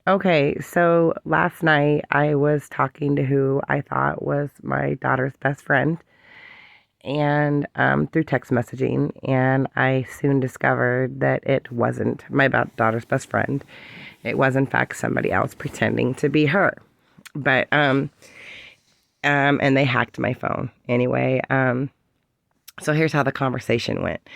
Okay, so last night I was talking to who I thought was my daughter's best friend, and through text messaging, and I soon discovered that it wasn't my daughter's best friend. It was in fact somebody else pretending to be her. But and they hacked my phone anyway. So here's how the conversation went.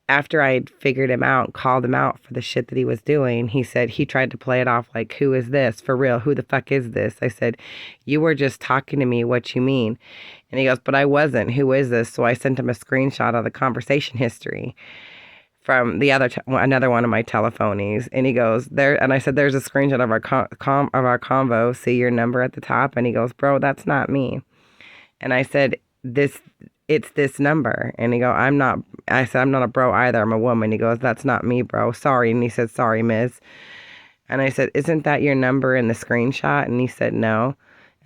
After I'd figured him out, called him out for the shit that he was doing, he said he tried to play it off like, who is this? For real, who the fuck is this? I said, you were just talking to me. What you mean? And he goes, but I wasn't. Who is this? So I sent him a screenshot of the conversation history from the another one of my telephonies. And he goes, there. And I said, there's a screenshot of our convo. See your number at the top. And he goes, bro, that's not me. And I said, it's this number. And he go, I said, I'm not a bro either. I'm a woman. He goes, that's not me, bro. Sorry. And he said, sorry, miss. And I said, isn't that your number in the screenshot? And he said, no.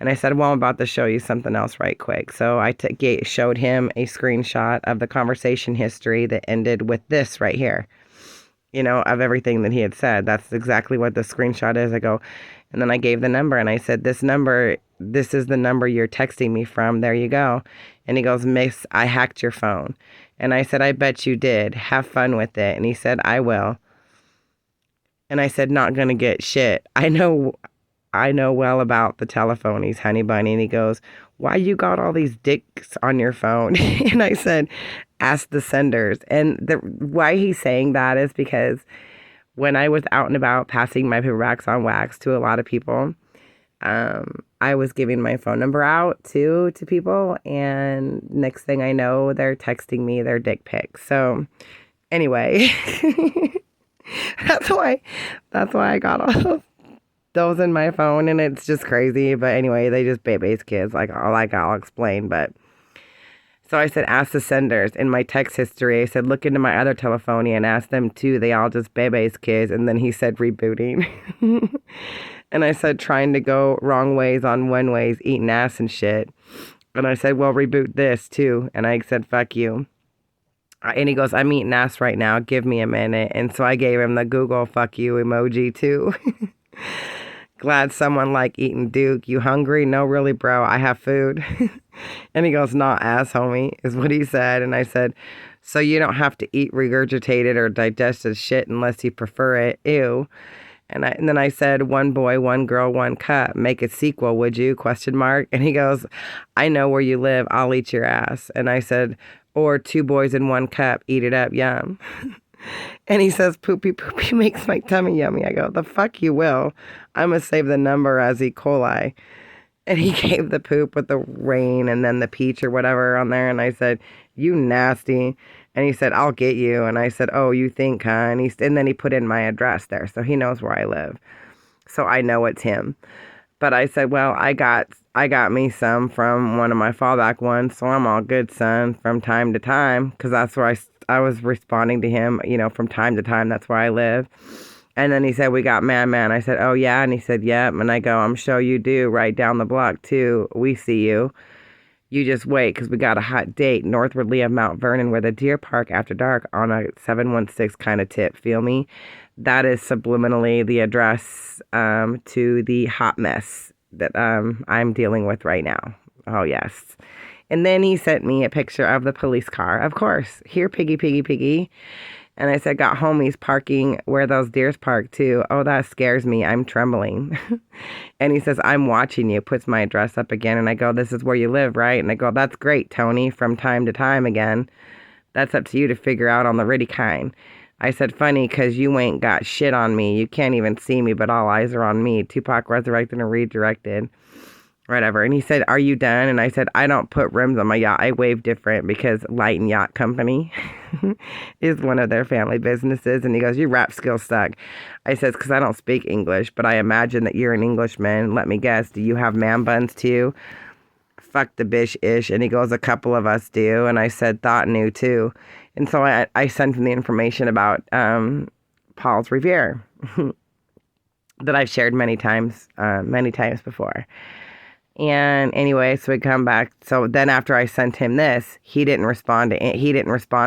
And I said, well, I'm about to show you something else right quick. So I showed him a screenshot of the conversation history that ended with this right here, of everything that he had said. That's exactly what the screenshot is. I go, and then I gave the number and I said, this is the number you're texting me from. There you go. And he goes, miss, I hacked your phone. And I said, I bet you did. Have fun with it. And he said, I will. And I said, not gonna get shit. I know well about the telephonies, honey bunny. And he goes, why you got all these dicks on your phone? And I said, ask the senders. And why he's saying that is because when I was out and about passing my wax on wax to a lot of people, I was giving my phone number out to people, and next thing I know, they're texting me their dick pics. So anyway, that's why I got all those in my phone, and it's just crazy. But anyway, they just baby's kids, I'll explain. But so I said, ask the senders. In my text history, I said, look into my other telephony and ask them too. They all just baby's kids. And then he said, rebooting. And I said, trying to go wrong ways on one ways, eating ass and shit. And I said, well, reboot this too. And I said, fuck you. And he goes, I'm eating ass right now. Give me a minute. And so I gave him the Google fuck you emoji too. Glad someone like eating Duke. You hungry? No, really, bro. I have food. And he goes, not ass, homie, is what he said. And I said, so you don't have to eat regurgitated or digested shit unless you prefer it. Ew. And then I said, one boy, one girl, one cup. Make a sequel, would you? ? And he goes, I know where you live. I'll eat your ass. And I said, or two boys in one cup. Eat it up. Yum. And he says, poopy makes my tummy yummy. I go, the fuck you will. I'm going to save the number as E-Coli. And he gave the poop with the rain and then the peach or whatever on there. And I said, you nasty. And he said, I'll get you. And I said, oh, you think, huh? And then he put in my address there. So he knows where I live. So I know it's him. But I said, well, I got me some from one of my fallback ones. So I'm all good, son, from time to time. Because that's where I was responding to him, from time to time. That's where I live. And then he said, we got man. I said, oh, yeah. And he said, yep. And I go, I'm sure you do. Right down the block, too. We see you. You just wait, because we got a hot date northwardly of Mount Vernon with a deer park after dark on a 716 kind of tip. Feel me? That is subliminally the address to the hot mess that I'm dealing with right now. Oh, yes. And then he sent me a picture of the police car. Of course. Here, piggy. And I said, got homies parking where those deers park too. Oh, that scares me. I'm trembling. And he says, I'm watching you. Puts my address up again. And I go, this is where you live, right? And I go, that's great, Tony. From time to time again. That's up to you to figure out on the riddy kind. I said, funny, because you ain't got shit on me. You can't even see me, but all eyes are on me. Tupac resurrected and redirected. Whatever. And he said, are you done? And I said, I don't put rims on my yacht. I wave different because Light and Yacht Company is one of their family businesses. And he goes, your rap skills suck. I says, because I don't speak English, but I imagine that you're an Englishman. Let me guess. Do you have man buns too? Fuck the bish-ish. And he goes, a couple of us do. And I said, thought knew too. And so I sent him the information about Paul's Revere that I've shared many times before. And anyway, so we come back. So then after I sent him this, he didn't respond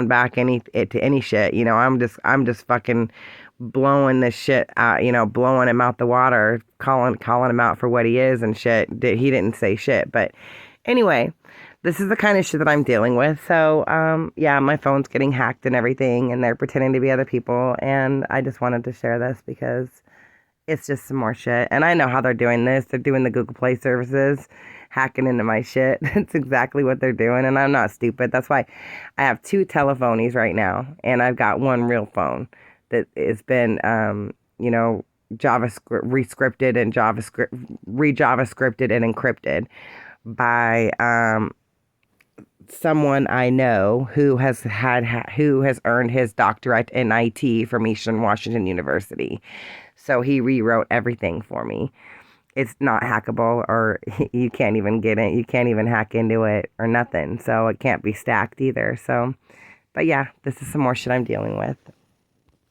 back to any shit. I'm just fucking blowing this shit out, blowing him out the water, calling him out for what he is and shit. He didn't say shit. But anyway, this is the kind of shit that I'm dealing with. So, yeah, my phone's getting hacked and everything, and they're pretending to be other people. And I just wanted to share this because it's just some more shit. And I know how they're doing this. They're doing the Google Play services, hacking into my shit. It's exactly what they're doing. And I'm not stupid. That's why I have 2 telephonies right now. And I've got 1 real phone that has been, JavaScript rescripted and re-JavaScripted and encrypted by someone I know who has earned his doctorate in IT from Eastern Washington University. So he rewrote everything for me. It's not hackable, or you can't even get it. You can't even hack into it or nothing. So it can't be stacked either. So, but yeah, this is some more shit I'm dealing with.